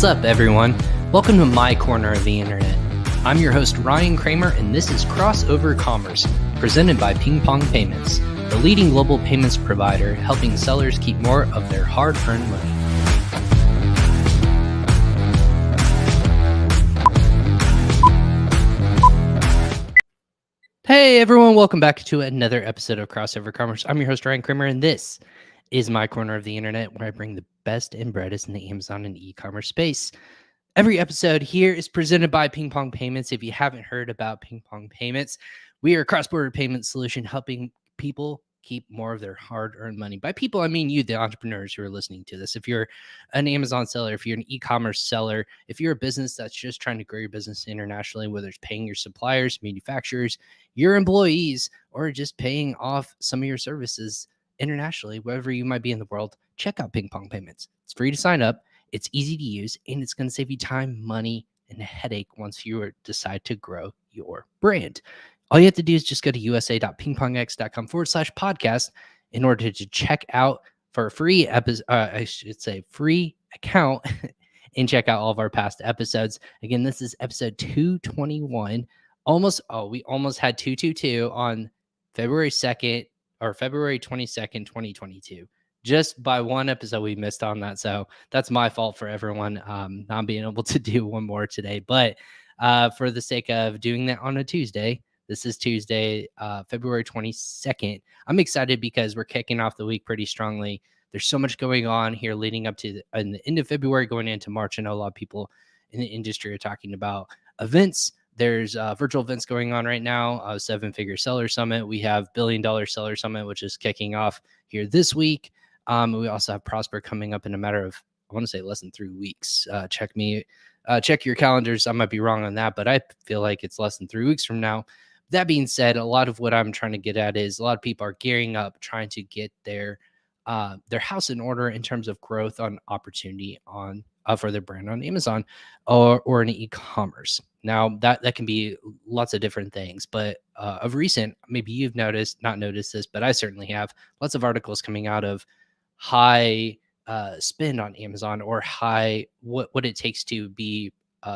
What's up, everyone? Welcome to my corner of the internet. I'm your host, Ryan Kramer, and this is Crossover Commerce, presented by PingPong Payments, the leading global payments provider helping sellers keep more of their hard-earned money. Hey, everyone. Welcome back to another episode of Crossover Commerce. I'm your host, Ryan Kramer, and this is my corner of the internet where I bring the best and brightest in the Amazon and e-commerce space. Every episode here is presented by PingPong Payments. If you haven't heard about PingPong Payments, we are a cross-border payment solution helping people keep more of their hard-earned money. By people, I mean you, the entrepreneurs who are listening to this. If you're an Amazon seller, if you're an e-commerce seller, if you're a business that's just trying to grow your business internationally, whether it's paying your suppliers, manufacturers, your employees, or just paying off some of your services internationally, wherever you might be in the world, check out PingPong Payments. It's free to sign up. It's easy to use, and it's going to save you time, money, and a headache once you decide to grow your brand. All you have to do is just go to usa.pingpongx.com/podcast in order to check out for a free free account and check out all of our past episodes. Again, this is episode 221. We almost had 222 on February 2nd or February 22nd, 2022. Just by one episode we missed on that. So that's my fault for everyone not being able to do one more today. But for the sake of doing that on a Tuesday, this is Tuesday, February 22nd. I'm excited because we're kicking off the week pretty strongly. There's so much going on here leading up to the end of February, going into March. I know a lot of people in the industry are talking about events. There's virtual events going on right now, Seven-Figure Seller Summit. We have $1 Billion Seller Summit, which is kicking off here this week. We also have Prosper coming up in a matter of, I want to say, less than 3 weeks. Check your calendars. I might be wrong on that, but I feel like it's less than 3 weeks from now. That being said, a lot of what I'm trying to get at is a lot of people are gearing up, trying to get their house in order in terms of growth on opportunity on for their brand on Amazon or in e-commerce. Now that can be lots of different things, but of recent, maybe you've not noticed this, but I certainly have. Lots of articles coming out of high spend on Amazon or high what it takes to be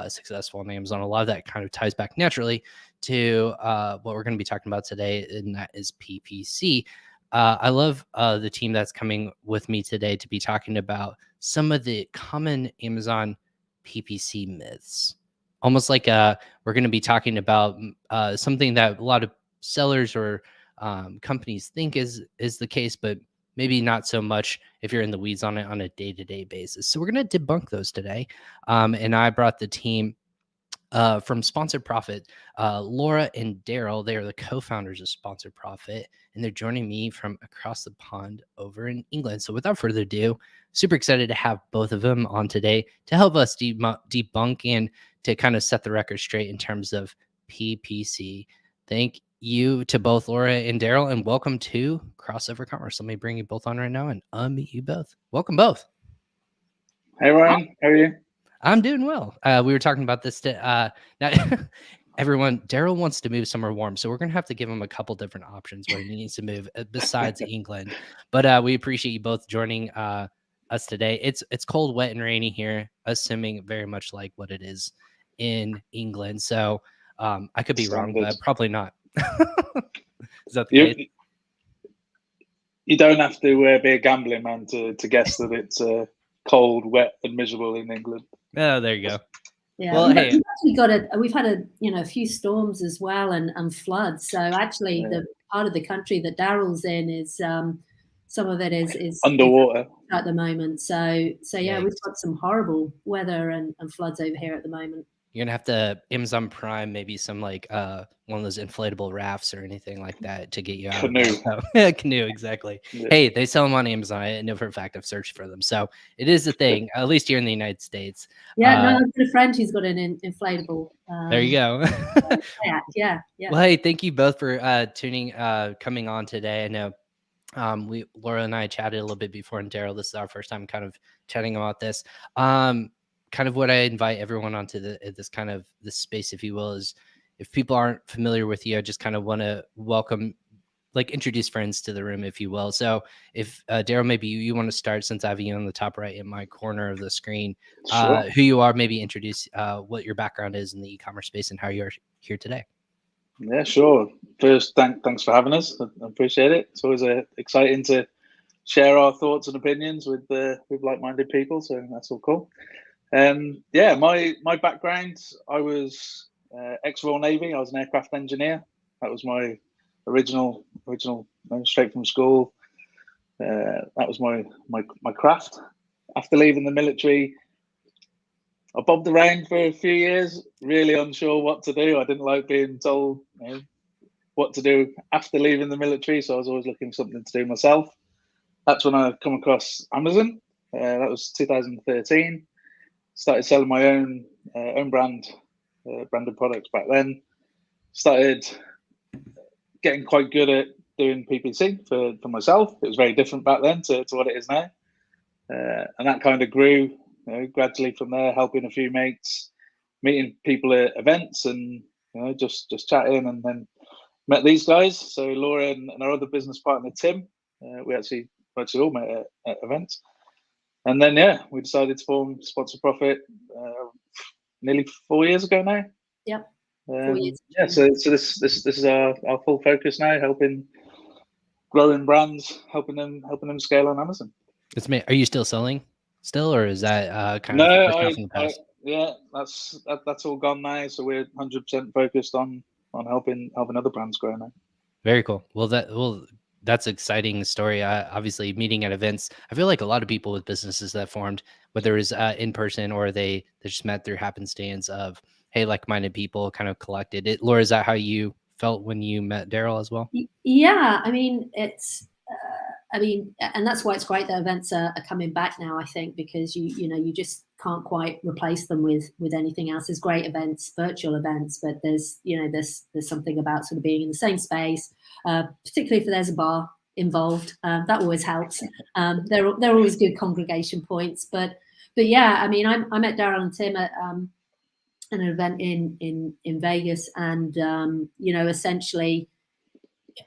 successful on Amazon. A lot of that kind of ties back naturally to what we're going to be talking about today, and that is PPC. I love the team that's coming with me today to be talking about some of the common Amazon PPC myths. Almost like we're going to be talking about something that a lot of sellers or companies think is the case, but maybe not so much if you're in the weeds on it on a day-to-day basis. So we're going to debunk those today. And I brought the team from Sponsored Profit, Laura and Daryl. They are the co-founders of Sponsored Profit, and they're joining me from across the pond over in England. So without further ado, super excited to have both of them on today to help us debunk and to kind of set the record straight in terms of PPC. Thank you to both Laura and Daryl, and welcome to Crossover Commerce. Let me bring you both on right now and unmute you both. Welcome both. Hey Ryan, how are you? I'm doing well. We were talking about this. Now, everyone, Daryl wants to move somewhere warm, so we're going to have to give him a couple different options where he needs to move besides England. But we appreciate you both joining us today. It's cold, wet, and rainy here, assuming very much like what it is in England. So I could be wrong, but probably not. Is that the case? You don't have to be a gambling man to guess that it's cold, wet, and miserable in England. Oh, there you go. Yeah, well, we've had a few storms as well and floods. So actually, the part of the country that Daryl's in is some of it is underwater at the moment. So yeah, we've got some horrible weather and floods over here at the moment. You're gonna have to Amazon Prime maybe some like one of those inflatable rafts or anything like that to get you out. Canoe. Canoe, exactly. Yeah. Hey, they sell them on Amazon. I know for a fact I've searched for them, so it is a thing. At least here in the United States. Yeah, no, I've got a friend who's got an inflatable. There you go. yeah. Well, hey, thank you both for coming on today. I know Laura and I chatted a little bit before, and Daryl, this is our first time kind of chatting about this. Kind of what I invite everyone onto this space, if you will, is if people aren't familiar with you, I just kind of want to welcome like introduce friends to the room, if you will. So if Daryl, maybe you want to start, since I have you on the top right in my corner of the screen, Sure. who you are, maybe introduce what your background is in the e-commerce space and how you're here today. Yeah, sure. First, thanks for having us. I appreciate it. It's always exciting to share our thoughts and opinions with like-minded people. So that's all cool. Yeah, my background, I was ex-Royal Navy. I was an aircraft engineer. That was my original straight from school. That was my craft. After leaving the military, I bobbed around for a few years, really unsure what to do. I didn't like being told what to do after leaving the military, so I was always looking for something to do myself. That's when I come across Amazon. That was 2013. Started selling my own branded products back then. Started getting quite good at doing PPC for myself. It was very different back then to what it is now. And that kind of grew gradually from there, helping a few mates, meeting people at events, and just chatting, and then met these guys. So Laura and our other business partner Tim, we actually all met at events, and then we decided to form Sponsor Profit nearly 4 years ago now. Yep. 4 years. So this is our full focus now, helping growing brands, helping them scale on Amazon. It's me. Are you still selling or is that kind of in the past? That's all gone now. So we're 100% focused on helping other brands grow now. Very cool. That's an exciting story. Obviously, meeting at events. I feel like a lot of people with businesses that formed, whether it's in person or they just met through happenstance of, hey, like-minded people kind of collected. Laura, is that how you felt when you met Daryl as well? Yeah, I mean, it's. And that's why it's great that events are coming back now, I think, because you just can't quite replace them with anything else. There's great events, virtual events, but there's something about sort of being in the same space, particularly if there's a bar involved. That always helps. They're always good congregation points. But yeah, I mean, I met Daryl and Tim at an event in Vegas, and essentially,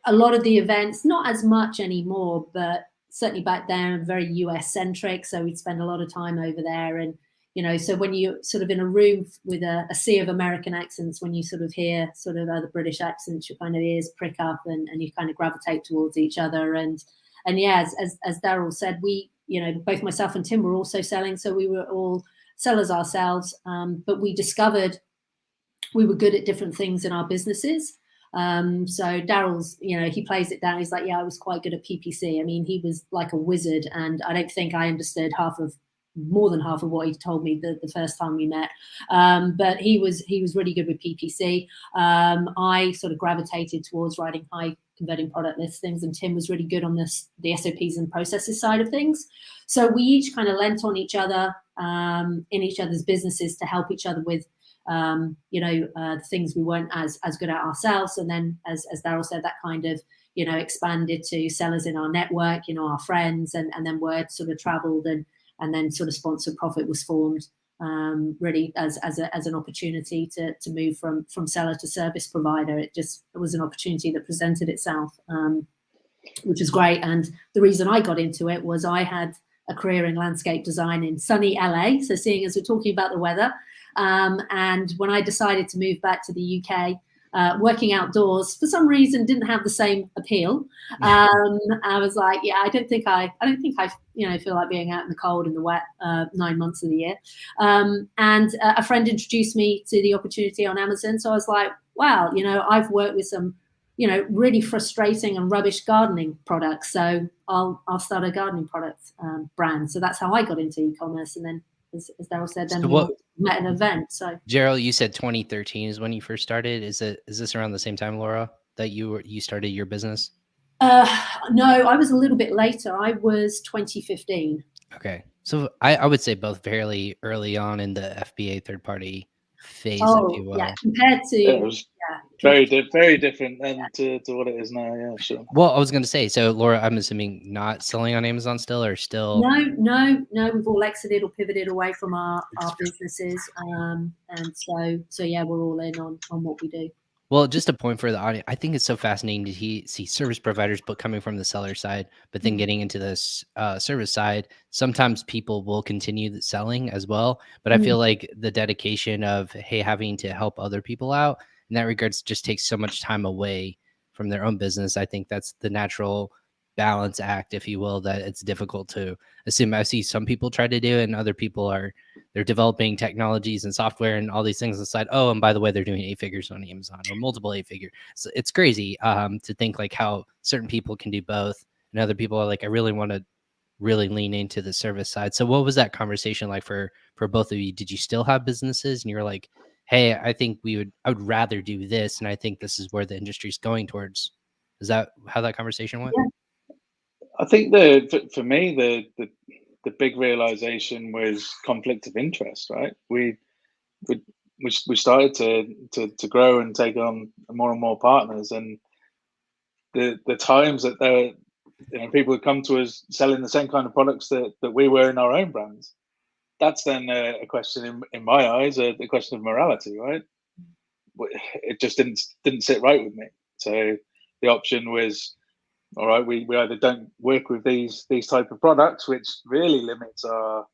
a lot of the events, not as much anymore, but certainly back then, very US centric. So we'd spend a lot of time over there. And, so when you're sort of in a room with a sea of American accents, when you sort of hear sort of other British accents, your kind of ears prick up and you kind of gravitate towards each other. And yeah, as Daryl said, we, both myself and Tim were also selling. So we were all sellers ourselves. But we discovered we were good at different things in our businesses. So Daryl's, he plays it down. He's like, yeah, I was quite good at PPC. I mean, he was like a wizard, and I don't think I understood more than half of what he told me the first time we met. But he was really good with PPC. I sort of gravitated towards writing high converting product listings, and Tim was really good on the SOPs and processes side of things. So we each kind of lent on each other in each other's businesses to help each other with the things we weren't as good at ourselves. And then, as Daryl said, that kind of, expanded to sellers in our network, our friends, and then word sort of traveled, and then sort of Sponsor Profit was formed really as an opportunity to move from seller to service provider. It was an opportunity that presented itself, which is great. And the reason I got into it was I had a career in landscape design in sunny LA. So seeing as we're talking about the weather, and when I decided to move back to the UK, working outdoors for some reason didn't have the same appeal. I was like, yeah, I don't think I feel like being out in the cold and the wet 9 months of the year. And a friend introduced me to the opportunity on Amazon. So I was like, wow, I've worked with some, really frustrating and rubbish gardening products. So I'll start a gardening product brand. So that's how I got into e-commerce. And then, as Daryl said, then we met at an event. So Gerald, you said 2013 is when you first started. Is this around the same time, Laura, that you started your business? No, I was a little bit later. I was 2015. Okay, so I would say both fairly early on in the FBA third party phase, if you will. Yeah, compared to it was very different than to what it is now. Yeah, sure. Well, I was going to say, so Laura, I'm assuming not selling on Amazon still, or still? No. We've all exited or pivoted away from our businesses, and so yeah, we're all in on what we do. Well, just a point for the audience. I think it's so fascinating to see service providers, but coming from the seller side, but then getting into this service side. Sometimes people will continue selling as well, but I feel like the dedication of having to help other people out in that regards just takes so much time away from their own business. I think that's the natural balance act, if you will, that it's difficult to assume. I see some people try to do it, and other people they're developing technologies and software and all these things on the side. Oh, and by the way, they're doing 8 figures on Amazon or multiple 8 figure. So it's crazy to think like how certain people can do both, and other people are like, I really want to really lean into the service side. So what was that conversation like for both of you? Did you still have businesses and you're like, hey, I think I would rather do this, and I think this is where the industry is going towards? Is that how that conversation went? Yeah. I think for me the big realization was conflict of interest. Right, we started to grow and take on more and more partners, and the times that there were, people would come to us selling the same kind of products that we were in our own brands. That's then a question in my eyes, a question of morality, right? It just didn't sit right with me. So the option was, all right, we either don't work with these type of products, which really limits our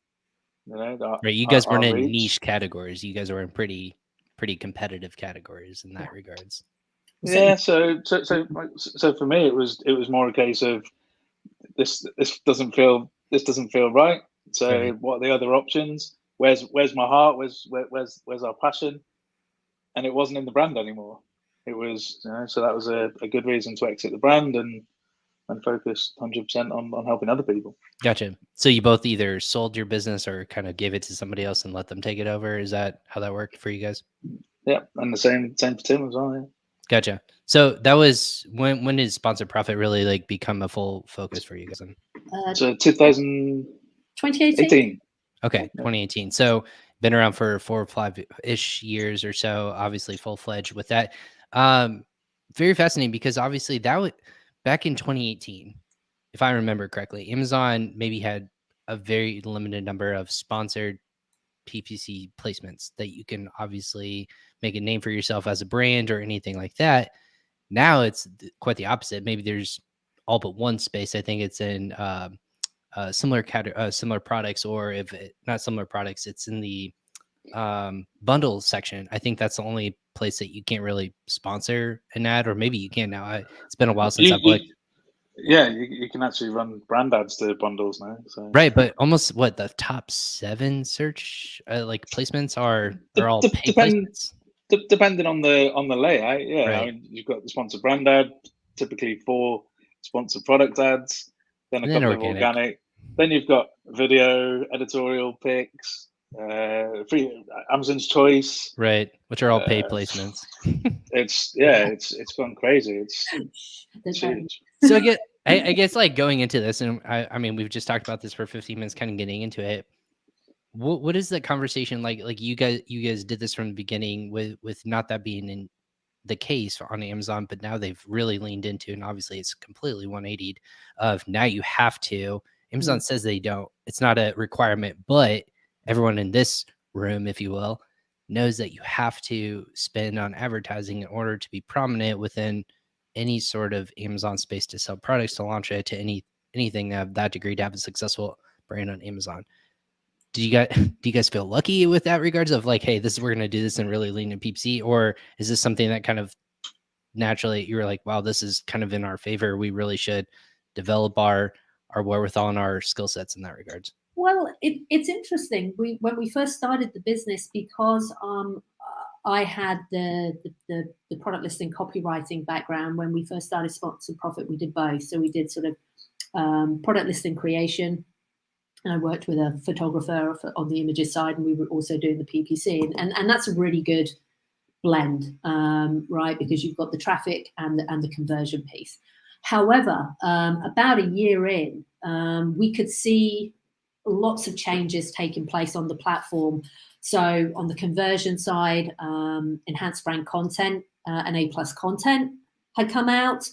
Right. You guys weren't in reach. niche categories. You guys were in pretty competitive categories in that regards. Yeah. So for me, it was more a case of this doesn't feel right. So Right. what are the other options? Where's my heart? Where's our passion? And it wasn't in the brand anymore. It was, so that was a good reason to exit the brand and focus 100% on helping other people. Gotcha. So you both either sold your business or kind of gave it to somebody else and let them take it over. Is that how that worked for you guys? Yeah, and the same for Tim as well. Yeah. Gotcha. So that was when did Sponsored Profit really like become a full focus for you guys? So 2018. Okay, 2018. So been around for 4 or 5-ish years or so, obviously full-fledged with that. Very fascinating because obviously back in 2018, if I remember correctly, Amazon maybe had a very limited number of sponsored PPC placements that you can obviously make a name for yourself as a brand or anything like that. Now it's quite the opposite. Maybe there's all but one space. I think it's in similar products, or if not similar products, it's in the bundle section. I think that's the only place that you can't really sponsor an ad, or maybe you can now. It's been a while since I've looked. Yeah, you can actually run brand ads to bundles now. So. Right, but almost the top 7 search like placements are all paid placements. Depending on the layout, yeah. Right. I mean, you've got the sponsored brand ad, typically 4 sponsored product ads, then a couple of organic. Then you've got video, editorial picks, free Amazon's Choice, right, which are all paid placements. It's gone crazy. It's huge. So I guess like going into this, and I mean we've just talked about this for 15 minutes, kind of getting into it. What is the conversation like? Like you guys did this from the beginning with not that being in the case on Amazon, but now they've really leaned into, and obviously it's completely 180'd of now you have to. Amazon says they don't. It's not a requirement, but everyone in this room, if you will, knows that you have to spend on advertising in order to be prominent within any sort of Amazon space to sell products, to launch it, to anything of that degree, to have a successful brand on Amazon. Do you guys feel lucky with that regards of like, hey, this is, we're going to do this and really lean in PPC? Or is this something that kind of naturally you were like, wow, this is kind of in our favor, we really should develop our wherewithal and our skill sets in that regards? Well, it's interesting. When we first started the business, because I had the product listing copywriting background. When we first started Sponsored Profit, we did both. So we did sort of product listing creation, and I worked with a photographer on the images side, and we were also doing the PPC, and that's a really good blend, right? Because you've got the traffic and the conversion piece. However, about a year in, we could see lots of changes taking place on the platform. So on the conversion side, enhanced brand content and A+ content had come out.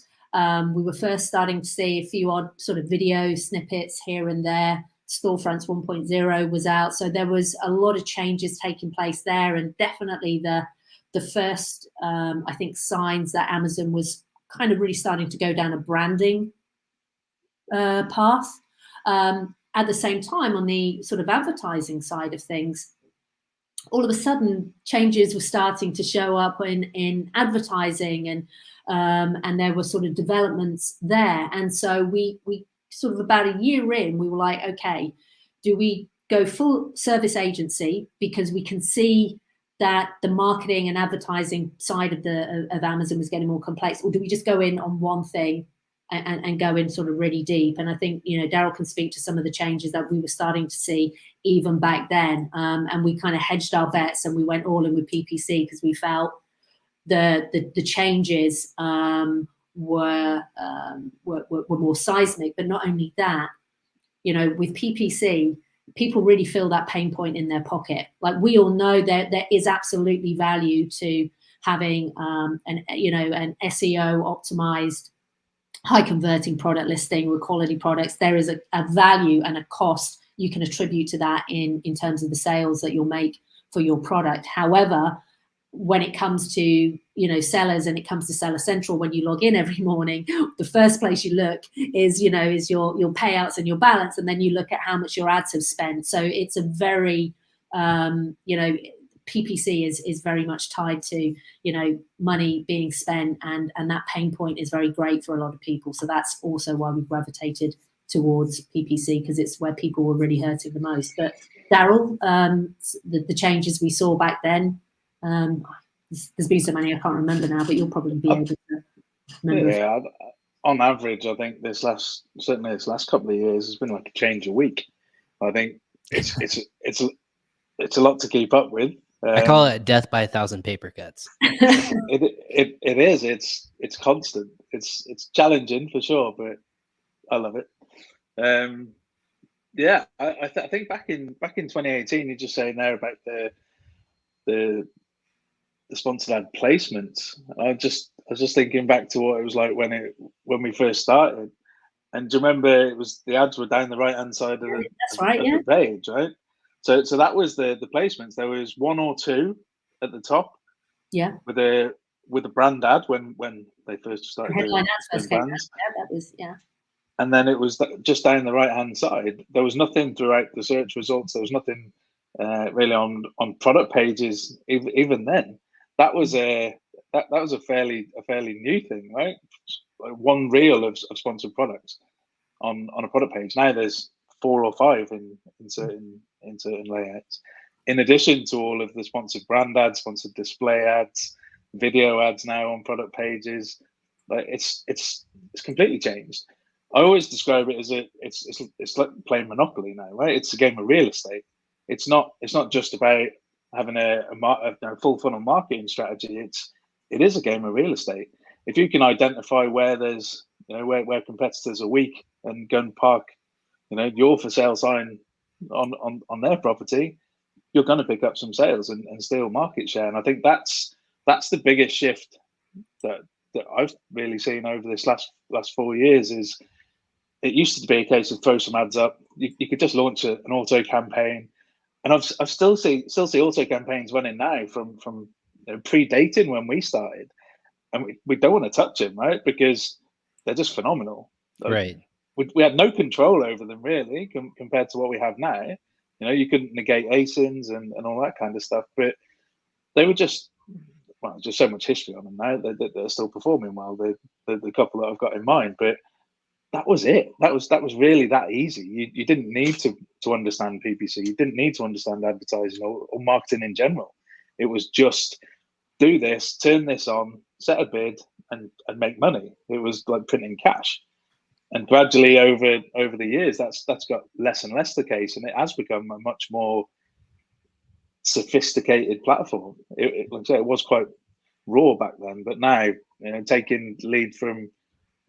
We were first starting to see a few odd sort of video snippets here and there. Storefronts 1.0 was out. So there was a lot of changes taking place there, and definitely the the first, I think, signs that Amazon was kind of really starting to go down a branding path. At the same time, on the sort of advertising side of things, all of a sudden changes were starting to show up in advertising, and there were sort of developments there. And so we sort of, about a year in, we were like, okay, do we go full service agency because we can see that the marketing and advertising side of Amazon was getting more complex, or do we just go in on one thing and go in sort of really deep? And I think, you know, Daryl can speak to some of the changes that we were starting to see even back then. And we kind of hedged our bets and we went all in with PPC because we felt the changes were more seismic. But not only that, you know, with PPC, people really feel that pain point in their pocket. Like, we all know that there is absolutely value to having an SEO optimized, high converting product listing with quality products. There is a value and a cost you can attribute to that in terms of the sales that you'll make for your product. However, when it comes to, you know, sellers, and it comes to Seller Central, when you log in every morning, the first place you look is your payouts and your balance, and then you look at how much your ads have spent. So it's a very, PPC is very much tied to, you know, money being spent, and that pain point is very great for a lot of people. So that's also why we gravitated towards PPC, because it's where people were really hurting the most. But Daryl, the changes we saw back then, there's been so many I can't remember now, but you'll probably be able to remember. Yeah, on average, I think certainly this last couple of years has been like a change a week. I think it's a lot to keep up with. I call it death by 1,000 paper cuts. It is. It's constant. It's challenging for sure, but I love it. Yeah, I think back in 2018, you're just saying there about the sponsored ad placements. I was just thinking back to what it was like when we first started. And do you remember the ads were down the right hand side of the page, right? So that was the placements. There was one or two at the top, yeah, with a brand ad when they first started headline ads doing brands. that was, yeah. And then it was just down the right hand side. There was nothing throughout the search results. There was nothing really on product pages. Even then, that was a fairly new thing, right? One reel of sponsored products on a product page. Now there's 4 or 5 in certain layouts, in addition to all of the sponsored brand ads, sponsored display ads, video ads now on product pages. Like, it's completely changed. I always describe it as it's like playing Monopoly now, right? It's a game of real estate. It's not just about having a full funnel marketing strategy. It is a game of real estate. If you can identify where there's, you know, where competitors are weak, and go and park, you know, your for sale sign on their property, you're going to pick up some sales and steal market share. And I think that's the biggest shift that I've really seen over this last 4 years. Is it used to be a case of throw some ads up. You could just launch an auto campaign, and I've still see auto campaigns running now from you know, predating when we started, and we don't want to touch them, right? Because they're just phenomenal. Like, right. We had no control over them really compared to what we have now. You know, you couldn't negate ASINs and all that kind of stuff, but they were just so much history on them now. They're still performing well. The couple that I've got in mind, but that was it. That was really that easy. You didn't need to understand PPC. You didn't need to understand advertising or marketing in general. It was just do this, turn this on, set a bid, and make money. It was like printing cash. And gradually over the years, that's got less and less the case, and it has become a much more sophisticated platform. Like I say, it was quite raw back then, but now, you know, taking lead from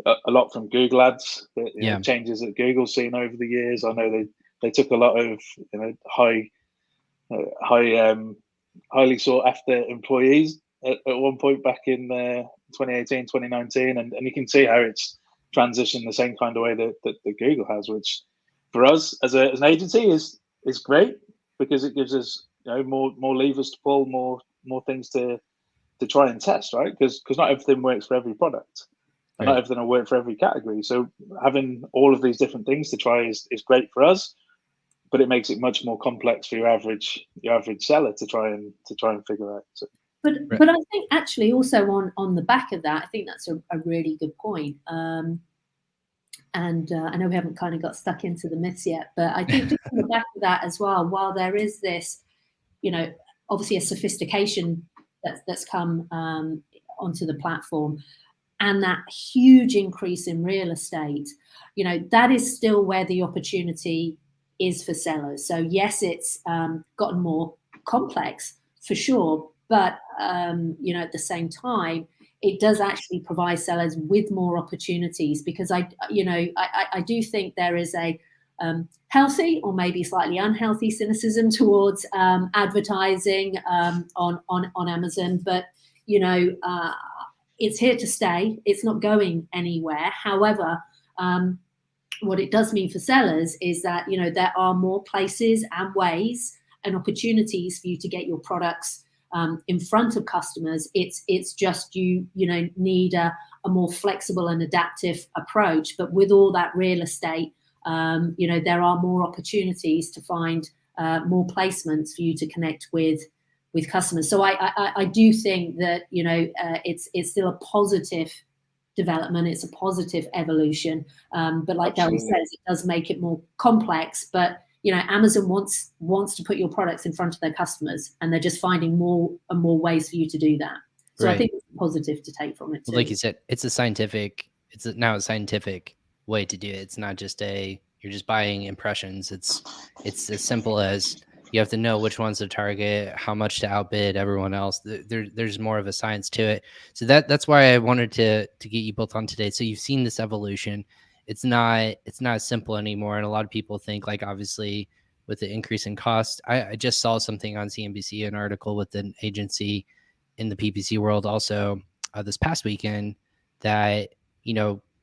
a lot from Google Ads, the changes that Google's seen over the years. I know they took a lot of, you know, highly sought after employees at one point back in 2018, 2019, and you can see how it's transitioned the same kind of way that Google has, which for us as an agency is great, because it gives us, you know, more levers to pull, more things to try and test, right? Because not everything works for every product, and not everything will work for every category. So having all of these different things to try is great for us, but it makes it much more complex for your average seller to try and figure out. So. But I think actually also on the back of that, I think that's a really good point. And I know we haven't kind of got stuck into the myths yet, but I think just on the back of that as well, while there is this, obviously a sophistication that's come onto the platform, and that huge increase in real estate, that is still where the opportunity is for sellers. So yes, it's gotten more complex for sure, but at the same time, it does actually provide sellers with more opportunities, because I do think there is a healthy or maybe slightly unhealthy cynicism towards advertising on Amazon, but it's here to stay. It's not going anywhere. However, what it does mean for sellers is that there are more places and ways and opportunities for you to get your products in front of customers. It's just you need a more flexible and adaptive approach. But with all that real estate, there are more opportunities to find more placements for you to connect with customers. So I do think that it's still a positive development. It's a positive evolution. But like Darren says, it does make it more complex. But Amazon wants to put your products in front of their customers, and they're just finding more and more ways for you to do that. So I think it's positive to take from it too. Well, like you said, it's now a scientific way to do it. It's not just you're just buying impressions. It's as simple as you have to know which ones to target, how much to outbid everyone else. There's more of a science to it. So that's why I wanted to get you both on today. So you've seen this evolution. It's not simple anymore. And a lot of people think, like, obviously with the increase in cost, I just saw something on CNBC, an article with an agency in the PPC world also this past weekend, that,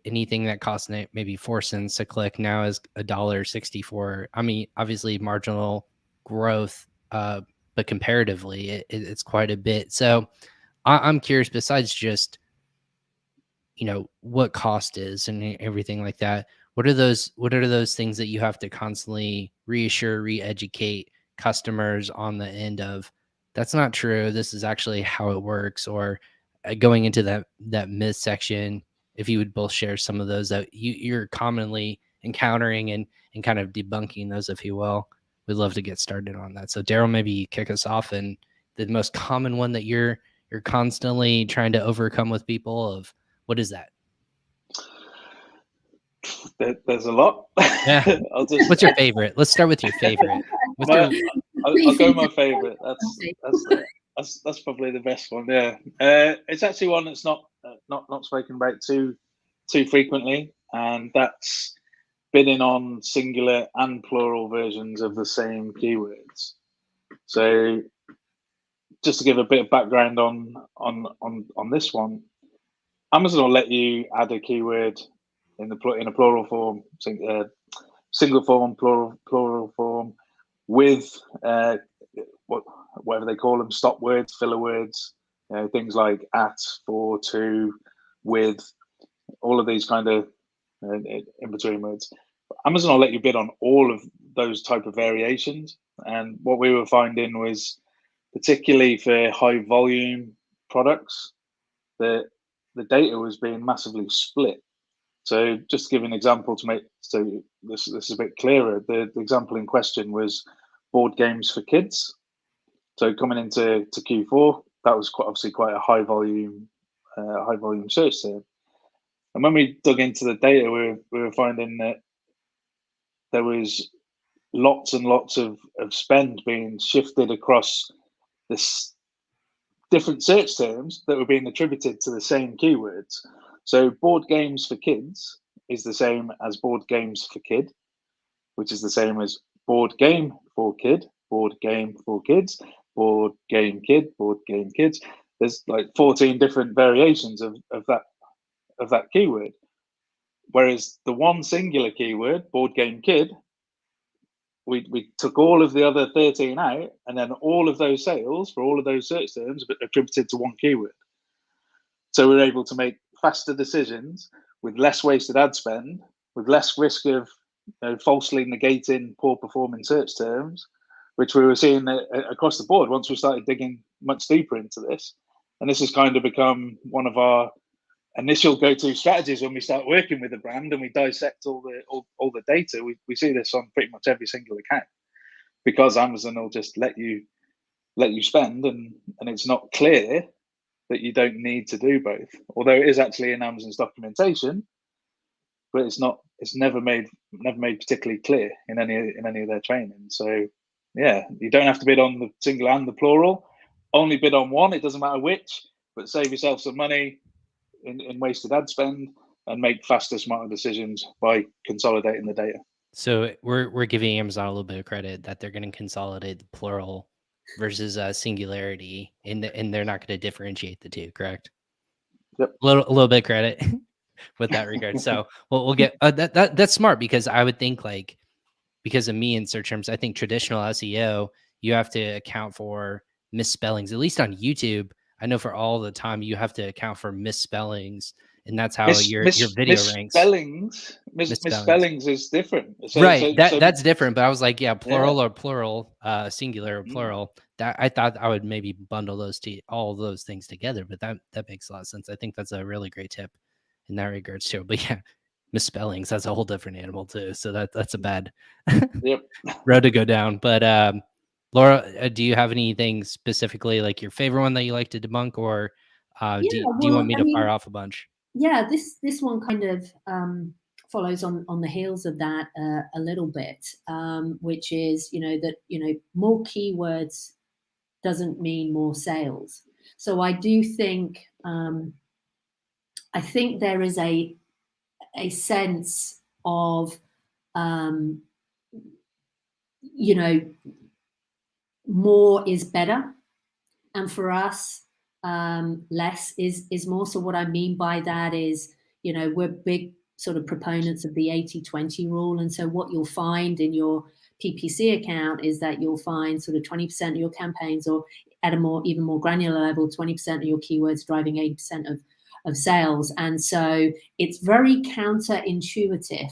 anything that costs maybe 4 cents a click now is $1.64. I mean, obviously marginal growth, but comparatively it's quite a bit. So I'm curious, besides just what cost is and everything like that, what are those things that you have to constantly reassure, re-educate customers on the end of, that's not true, this is actually how it works? Or going into that myth section, if you would both share some of those that you're commonly encountering and kind of debunking those, if you will. We'd love to get started on that. So Daryl, maybe kick us off, and the most common one that you're constantly trying to overcome with people, of what is that? There's a lot. Yeah. What's your favorite? Let's start with your favorite. I'll go with my favorite. That's probably the best one. Yeah. It's actually one that's not spoken about too frequently, and that's bidding on singular and plural versions of the same keywords. So just to give a bit of background on this one, Amazon will let you add a keyword in a plural form, single form, plural form, with whatever they call them, stop words, filler words, things like at, for, to, with, all of these kind of in between words. Amazon will let you bid on all of those type of variations. And what we were finding was, particularly for high volume products, that the data was being massively split. So just to give an example to make so this is a bit clearer, the example in question was board games for kids. So coming into Q4, that was obviously quite a high volume search term. And when we dug into the data, we were finding that there was lots and lots of spend being shifted across this different search terms that were being attributed to the same keywords. So board games for kids is the same as board games for kid, which is the same as board game for kid, board game for kids, board game kid, board game kids. There's like 14 different variations of that keyword. Whereas the one singular keyword, board game kid, we took all of the other 13 out, and then all of those sales for all of those search terms attributed to one keyword. So we're able to make faster decisions with less wasted ad spend, with less risk of falsely negating poor performing search terms, which we were seeing across the board once we started digging much deeper into this. And this has kind of become one of our initial go-to strategies when we start working with a brand and we dissect all the data. We see this on pretty much every single account, because Amazon will just let you spend, and it's not clear that you don't need to do both, although it is actually in Amazon's documentation, but it's never made particularly clear in any of their training. So yeah, you don't have to bid on the singular and the plural, only bid on one, it doesn't matter which, but save yourself some money in wasted ad spend and make faster, smarter decisions by consolidating the data. So we're giving Amazon a little bit of credit that they're going to consolidate the plural versus singularity, and they're not going to differentiate the two, correct? Yep. A little bit of credit with that regard. So we'll get that's smart, because I would think, like, because of me in search terms, I think traditional SEO, you have to account for misspellings, at least on YouTube. I know for all the time you have to account for misspellings, and that's how your video ranks. Misspellings is different. Right. That's different. But I was like, yeah, plural or plural, singular or plural. That I thought I would maybe bundle all those things together, but that makes a lot of sense. I think that's a really great tip in that regards too. But yeah, misspellings, that's a whole different animal too. So that's a bad road to go down. But Laura, do you have anything specifically, like your favorite one that you like to debunk, or do you want me to fire off a bunch? Yeah, this one kind of follows on the heels of that a little bit, which is that more keywords doesn't mean more sales. So I do think there is a sense of more is better, and for us less is more. So what I mean by that is we're big sort of proponents of the 80-20 rule, and so what you'll find in your PPC account is that you'll find sort of 20% of your campaigns, or at a even more granular level, 20% of your keywords driving 80% of sales. And so it's very counterintuitive.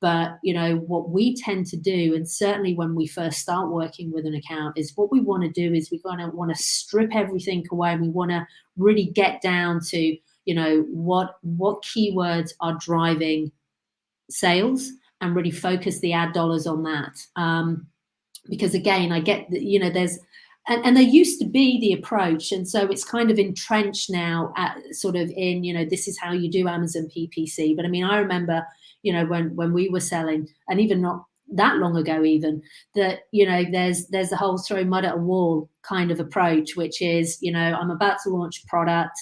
But what we tend to do, and certainly when we first start working with an account, is what we want to do is we want to strip everything away, and we want to really get down to what keywords are driving sales, and really focus the ad dollars on that. Because again, I get that there's and there used to be the approach, and so it's kind of entrenched now at sort of in this is how you do Amazon PPC. But I mean, I remember when we were selling, and even not that long ago even, that there's the whole throw mud at a wall kind of approach, which is I'm about to launch a product,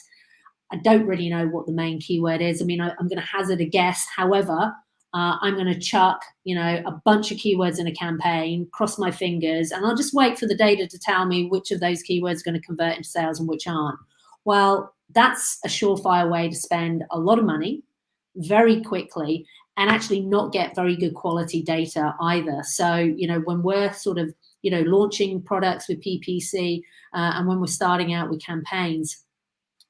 I don't really know what the main keyword is. I mean, I'm going to hazard a guess. However, I'm going to chuck a bunch of keywords in a campaign, cross my fingers, and I'll just wait for the data to tell me which of those keywords are going to convert into sales and which aren't. Well, that's a surefire way to spend a lot of money very quickly, and actually not get very good quality data either. So, when we're sort of, launching products with PPC, and when we're starting out with campaigns,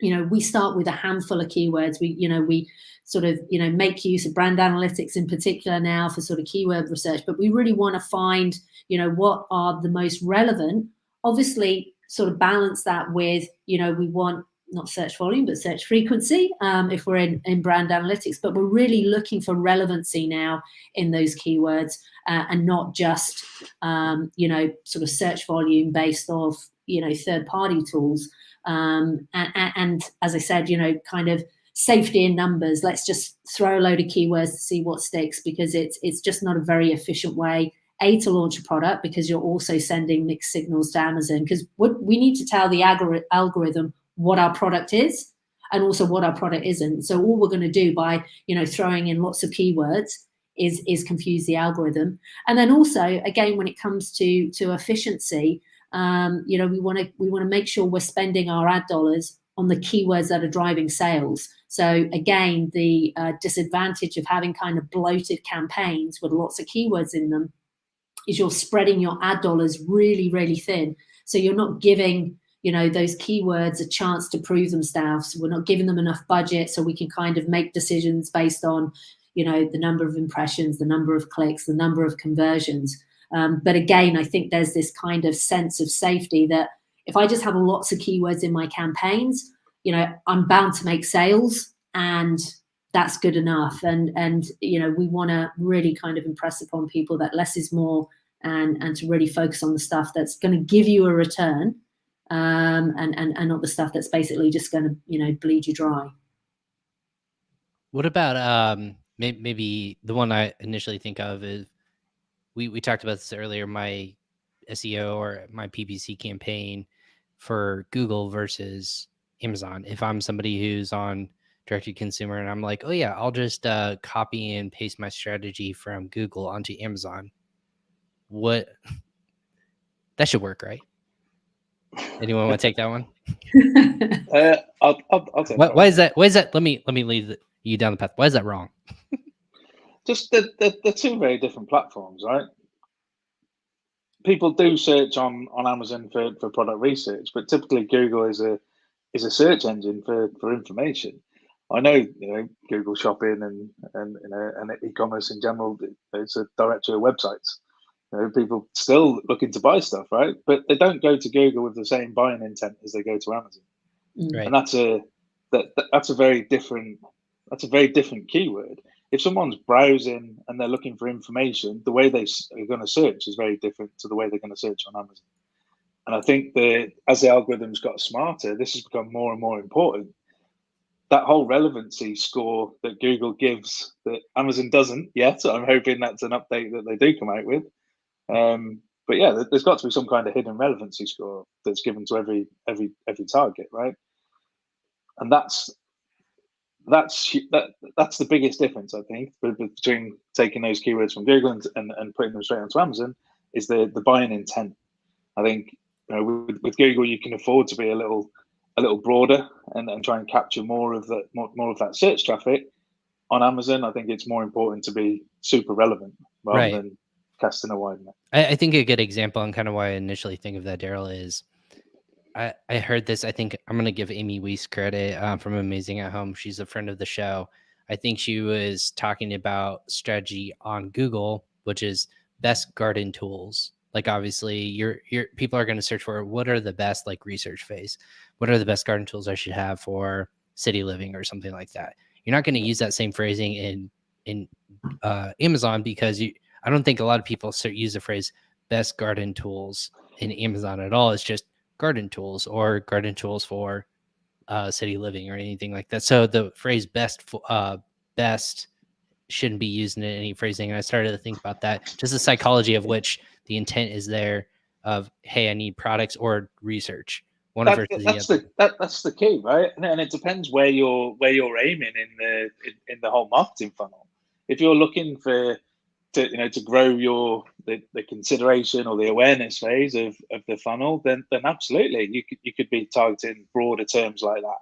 we start with a handful of keywords. We sort of, make use of brand analytics in particular now for sort of keyword research, but we really want to find, what are the most relevant, obviously sort of balance that with, we want not search volume, but search frequency, if we're in brand analytics. But we're really looking for relevancy now in those keywords, and not just, sort of search volume based off, third-party tools. And as I said, kind of safety in numbers. Let's just throw a load of keywords to see what sticks, because it's just not a very efficient way, to launch a product, because you're also sending mixed signals to Amazon, because we need to tell the algorithm what our product is and also what our product isn't. So all we're going to do by throwing in lots of keywords is confuse the algorithm. And then also, again, when it comes to efficiency, we want to make sure we're spending our ad dollars on the keywords that are driving sales. So again, the disadvantage of having kind of bloated campaigns with lots of keywords in them is you're spreading your ad dollars really, really thin. So you're not giving, you know, those keywords a chance to prove themselves. We're not giving them enough budget so we can kind of make decisions based on, you know, the number of impressions, the number of clicks, the number of conversions. But again, I think there's this kind of sense of safety that if I just have lots of keywords in my campaigns, you know, I'm bound to make sales, and that's good enough. And you know, we want to really kind of impress upon people that less is more, and to really focus on the stuff that's going to give you a return, and not the stuff that's basically just going to, you know, bleed you dry. What about maybe the one I initially think of is we talked about this earlier, my SEO or my PPC campaign for Google versus Amazon. If I'm somebody who's on direct to consumer and I'm like, oh yeah, I'll just copy and paste my strategy from Google onto Amazon. What that should work, right? Anyone want to take that one? I'll take Why is that? Why is that? Let me lead you down the path. Why is that wrong? Just the two very different platforms, right? People do search on Amazon for product research, but typically Google is a search engine for information. I know, you know, Google Shopping and you know, and e-commerce in general, it's a directory of websites. You know, people still looking to buy stuff, right? But they don't go to Google with the same buying intent as they go to Amazon. Right. And that's a very different keyword. If someone's browsing and they're looking for information, the way they are going to search is very different to the way they're going to search on Amazon. And I think that as the algorithms got smarter, this has become more and more important. That whole relevancy score that Google gives that Amazon doesn't yet. I'm hoping that's an update that they do come out with. But yeah, there's got to be some kind of hidden relevancy score that's given to every target, right? And that's the biggest difference, I think, between taking those keywords from Google and putting them straight onto Amazon is the buying intent. I think, you know, with Google you can afford to be a little broader and try and capture more of that search traffic. On Amazon, I think it's more important to be super relevant rather than casting a wide net. I think a good example and kind of why I initially think of that, Daryl, is I heard this. I think I'm going to give Amy Weiss credit from Amazing at Home. She's a friend of the show. I think she was talking about strategy on Google, which is best garden tools. Like obviously your people are going to search for what are the best, like research phase. What are the best garden tools I should have for city living or something like that? You're not going to use that same phrasing in Amazon because I don't think a lot of people use the phrase best garden tools in Amazon at all. It's just garden tools or garden tools for city living or anything like that. So the phrase best shouldn't be used in any phrasing. And I started to think about that, just the psychology of which the intent is there of, hey, I need products or research. That's the key, right? And it depends where you're aiming in the whole marketing funnel. If you're looking to grow the consideration or the awareness phase of the funnel, then absolutely you could be targeting broader terms like that.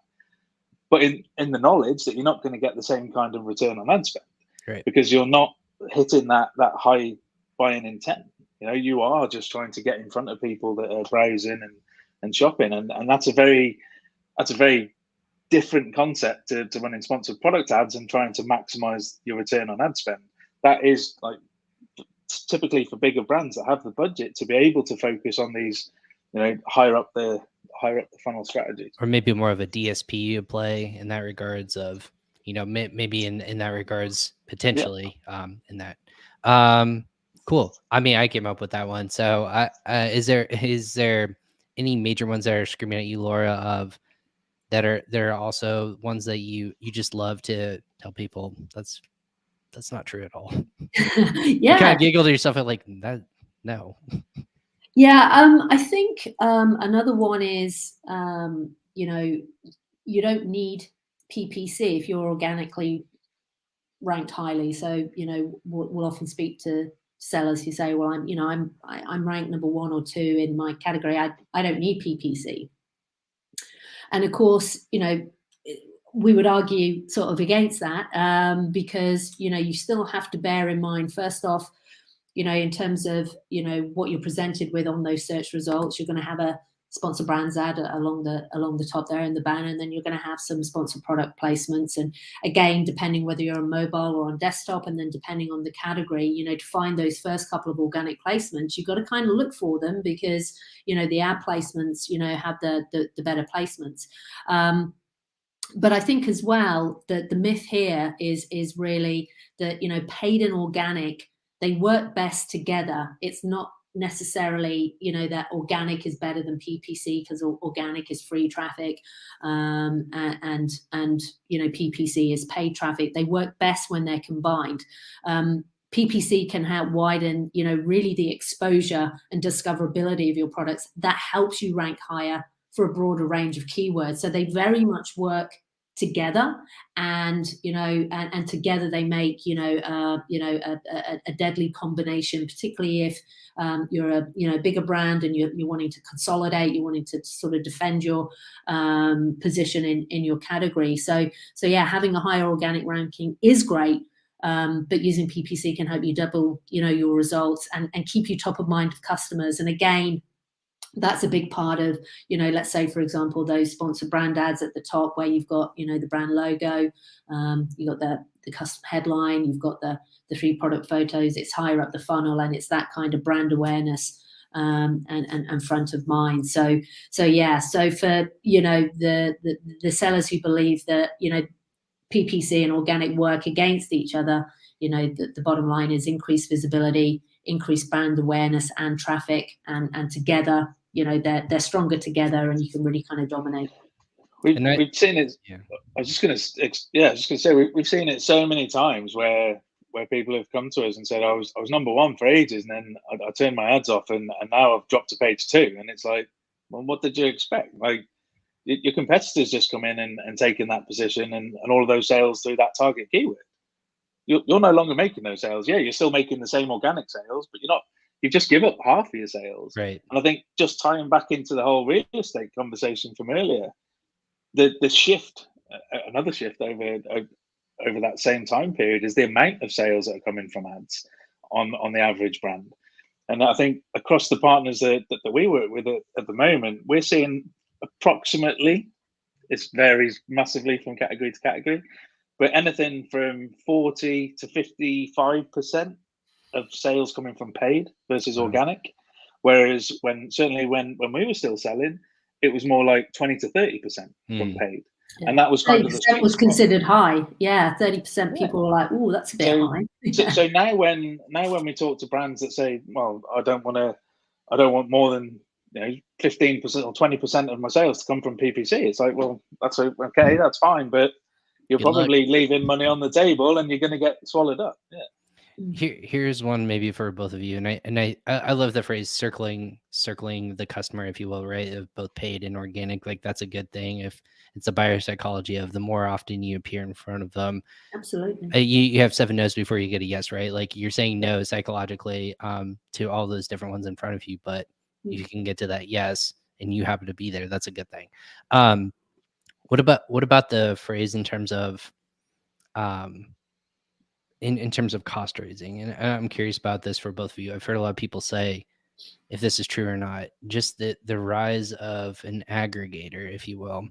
But in the knowledge that you're not going to get the same kind of return on ad spend, right? Because you're not hitting that high buying intent. You know, you are just trying to get in front of people that are browsing and shopping, and that's a very different concept to running sponsored product ads and trying to maximize your return on ad spend. That is like typically for bigger brands that have the budget to be able to focus on these, you know, higher up the funnel strategies, or maybe more of a DSP you play in that regards of, you know, maybe in that regards potentially. In that cool. I mean, I came up with that one. So is there any major ones that are screaming at you, Laura, of that are also ones that you just love to tell people that's not true at all? Yeah, you kind of giggle to yourself at like that. No. Yeah, I think another one is, you know, you don't need PPC if you're organically ranked highly. So, you know, we'll often speak to sellers who say, well, I'm ranked number 1 or 2 in my category. I don't need PPC. And of course, you know, we would argue sort of against that because, you know, you still have to bear in mind, first off, in terms of, what you're presented with on those search results, you're going to have a sponsor brands ad along the top there in the banner, and then you're going to have some sponsor product placements. And again, depending whether you're on mobile or on desktop, and then depending on the category, to find those first couple of organic placements, you've got to kind of look for them, because the ad placements have the better placements. But I think as well that the myth here is really that paid and organic, they work best together. It's not necessarily that organic is better than PPC, because organic is free traffic, and PPC is paid traffic. They work best when they're combined. PPC can help widen really the exposure and discoverability of your products. That helps you rank higher for a broader range of keywords. So they very much work together, and and together they make a deadly combination, particularly if you're a bigger brand and you're wanting to consolidate, you're wanting to sort of defend your position in your category. So yeah, having a higher organic ranking is great, but using PPC can help you double your results and keep you top of mind of customers. And again, that's a big part of, let's say, for example, those sponsored brand ads at the top where you've got, the brand logo, you've got the custom headline, you've got the 3 product photos. It's higher up the funnel, and it's that kind of brand awareness and front of mind. So yeah, so for, the sellers who believe that, PPC and organic work against each other, the bottom line is increased visibility, increased brand awareness and traffic, and together, they're stronger together, and you can really kind of dominate. We've seen it. Yeah. I was just going to say we've seen it so many times where people have come to us and said, I was number 1 for ages, and then I turned my ads off, and now I've dropped to page 2, and it's like, well, what did you expect? Like, your competitors just come in and taken that position, and all of those sales through that target keyword. You're no longer making those sales. Yeah, you're still making the same organic sales, but you've just give up half of your sales. Right. And I think just tying back into the whole real estate conversation from earlier, the shift, another shift over that same time period, is the amount of sales that are coming from ads on the average brand. And I think across the partners that we work with at the moment, we're seeing approximately, it varies massively from category to category, but anything from 40 to 55% of sales coming from paid versus organic. Whereas when we were still selling, it was more like 20 to 30% from paid. Yeah. And that was kind of the sweet was considered high. Yeah, 30% people were like, "Oh, that's a bit high." So now when we talk to brands that say, "Well, I don't want more than 15% or 20% of my sales to come from PPC," it's like, well, that's okay, that's fine, but you're probably leaving money on the table, and you're going to get swallowed up. Yeah. Here's one maybe for both of you, and I love the phrase circling the customer, if you will, right? Of both paid and organic. Like, that's a good thing. If it's a buyer psychology of the more often you appear in front of them, absolutely, you have 7 no's before you get a yes, right? Like, you're saying no psychologically to all those different ones in front of you, but you can get to that yes, and you happen to be there. That's a good thing. What about the phrase in terms of in terms of cost raising? And I'm curious about this for both of you. I've heard a lot of people say, if this is true or not, just the rise of an aggregator, if you will,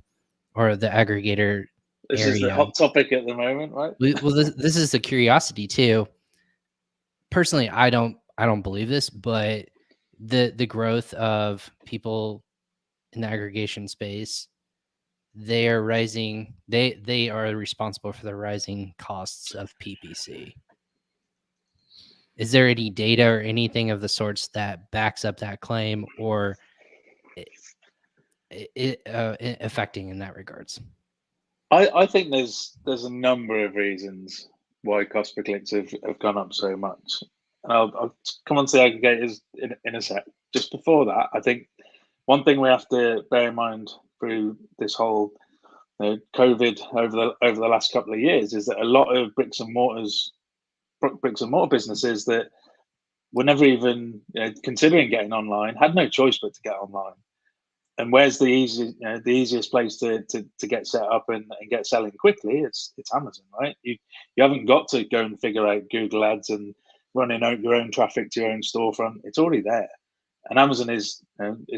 or the aggregator This area. Is the hot topic at the moment, right? Well, this is a curiosity too. Personally, I don't believe this, but the growth of people in the aggregation space, they are rising. They are responsible for the rising costs of PPC. Is there any data or anything of the sorts that backs up that claim, or affecting in that regards? I think there's a number of reasons why cost per clicks have gone up so much. And I'll come on to the aggregators in a sec. Just before that, I think one thing we have to bear in mind through this whole COVID over the last couple of years is that a lot of bricks and mortar businesses that were never even considering getting online had no choice but to get online. And where's the easiest place to get set up and get selling quickly? It's Amazon, right? You haven't got to go and figure out Google Ads and running out your own traffic to your own storefront. It's already there, and Amazon is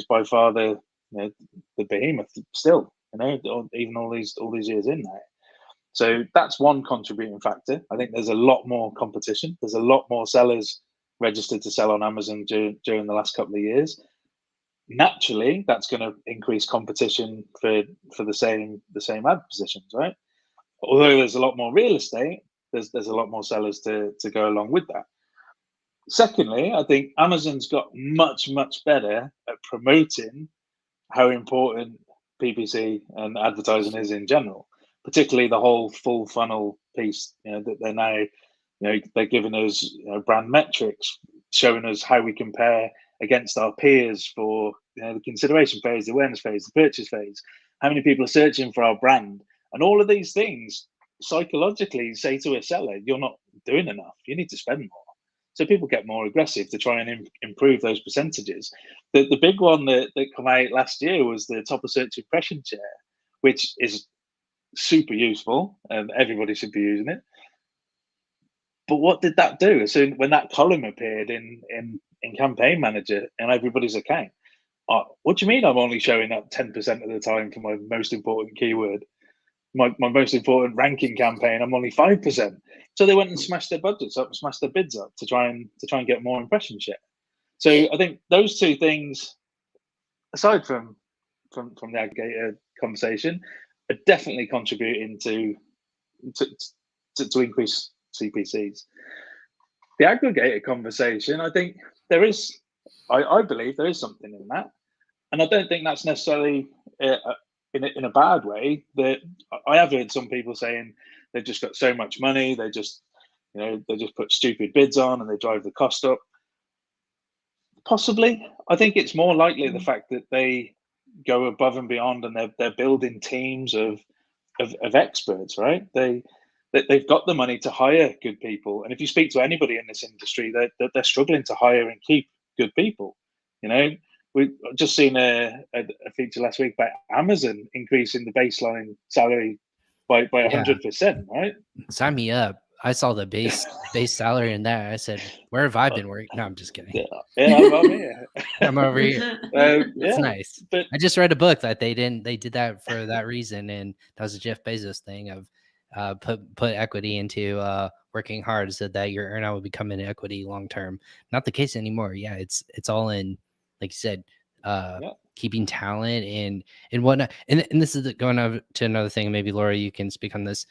by far the behemoth still. Even all these years in there. So that's one contributing factor. I think there's a lot more competition. There's a lot more sellers registered to sell on Amazon during the last couple of years. Naturally, that's going to increase competition for the same ad positions, right? Although there's a lot more real estate, there's a lot more sellers to go along with that. Secondly, I think Amazon's got much better at promoting how important PPC and advertising is in general, particularly the whole full funnel piece. That they're now, they're giving us brand metrics, showing us how we compare against our peers for the consideration phase, the awareness phase, the purchase phase, how many people are searching for our brand, and all of these things psychologically say to a seller, you're not doing enough, you need to spend more. So people get more aggressive to try and improve those percentages. The big one that came out last year was the top of search impression share, which is super useful and everybody should be using it. But what did that do? So when that column appeared in Campaign Manager in everybody's account, what do you mean I'm only showing up 10% of the time for my most important keyword? My most important ranking campaign, I'm only 5%. So they went and smashed their budgets up, smashed their bids up to try and get more impression share. So I think those two things, aside from the aggregator conversation, are definitely contributing to increase CPCs. The aggregator conversation, I think there is, I believe there is something in that, and I don't think that's necessarily in a bad way. That I have heard some people saying they've just got so much money, they just put stupid bids on and they drive the cost up. Possibly, I think it's more likely the fact that they go above and beyond and they're building teams of experts, right? They've got the money to hire good people, and if you speak to anybody in this industry, they're struggling to hire and keep good people. We've just seen a feature last week about Amazon increasing the baseline salary by 100%, right? Sign me up. I saw the base salary in there. I said, where have I been working? No, I'm just kidding. Yeah, I'm here. I'm over here. That's nice. But I just read a book that they did that for that reason, and that was a Jeff Bezos thing of put equity into working hard so that your earnout would become an equity long term. Not the case anymore. Yeah, it's all in, like you said, keeping talent and whatnot. And this is going over to another thing. Maybe Laura, you can speak on this.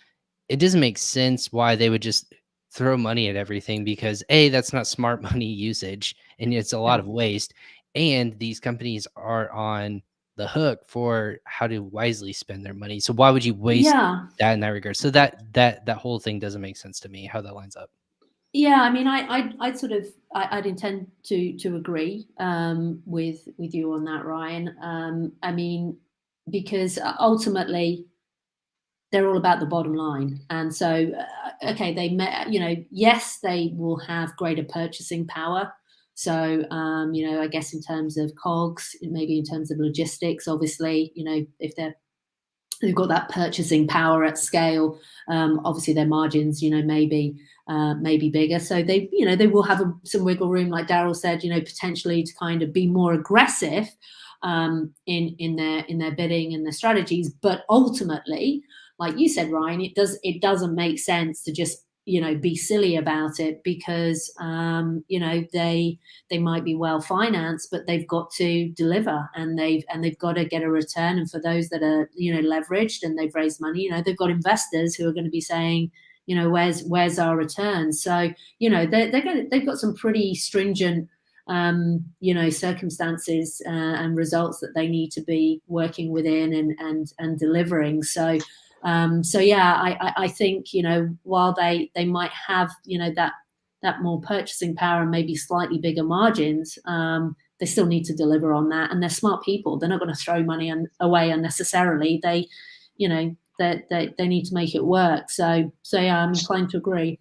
It doesn't make sense why they would just throw money at everything, because that's not smart money usage, and it's a lot of waste. And these companies are on the hook for how to wisely spend their money. So why would you waste that in that regard? So that whole thing doesn't make sense to me, how that lines up. Yeah, I mean, I'd intend to agree with you on that, Ryan. I mean, because ultimately they're all about the bottom line, and so yes, they will have greater purchasing power. So I guess in terms of COGS, maybe in terms of logistics, obviously, if they've got that purchasing power at scale, obviously their margins, may be bigger. So they will have some wiggle room, like Daryl said, potentially to kind of be more aggressive in their bidding and their strategies. But ultimately, like you said, Ryan, it doesn't make sense to just be silly about it, because they might be well financed, but they've got to deliver, and they've got to get a return. And for those that are leveraged and they've raised money, they've got investors who are going to be saying, where's our return? So they've got some pretty stringent circumstances and results that they need to be working within and delivering. So I think while they might have that more purchasing power and maybe slightly bigger margins, they still need to deliver on that. And they're smart people; they're not going to throw money away unnecessarily. They need to make it work. So yeah, I'm inclined to agree.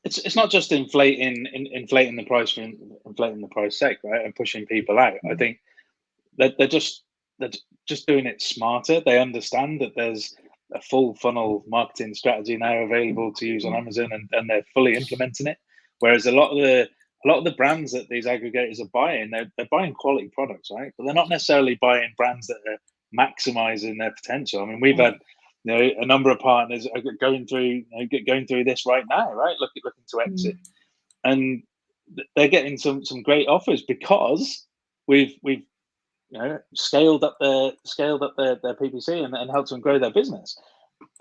It's not just inflating the price for inflating the price sake, right, and pushing people out. I think that they're just doing it smarter. They understand that there's a full funnel marketing strategy now available to use on Amazon, and they're fully implementing it. Whereas a lot of the brands that these aggregators are buying, they're buying quality products, right? But they're not necessarily buying brands that are maximizing their potential. I mean, we've had a number of partners are going through this right now, right? Looking to exit, and they're getting some great offers because we've scaled up their PPC and helped them grow their business.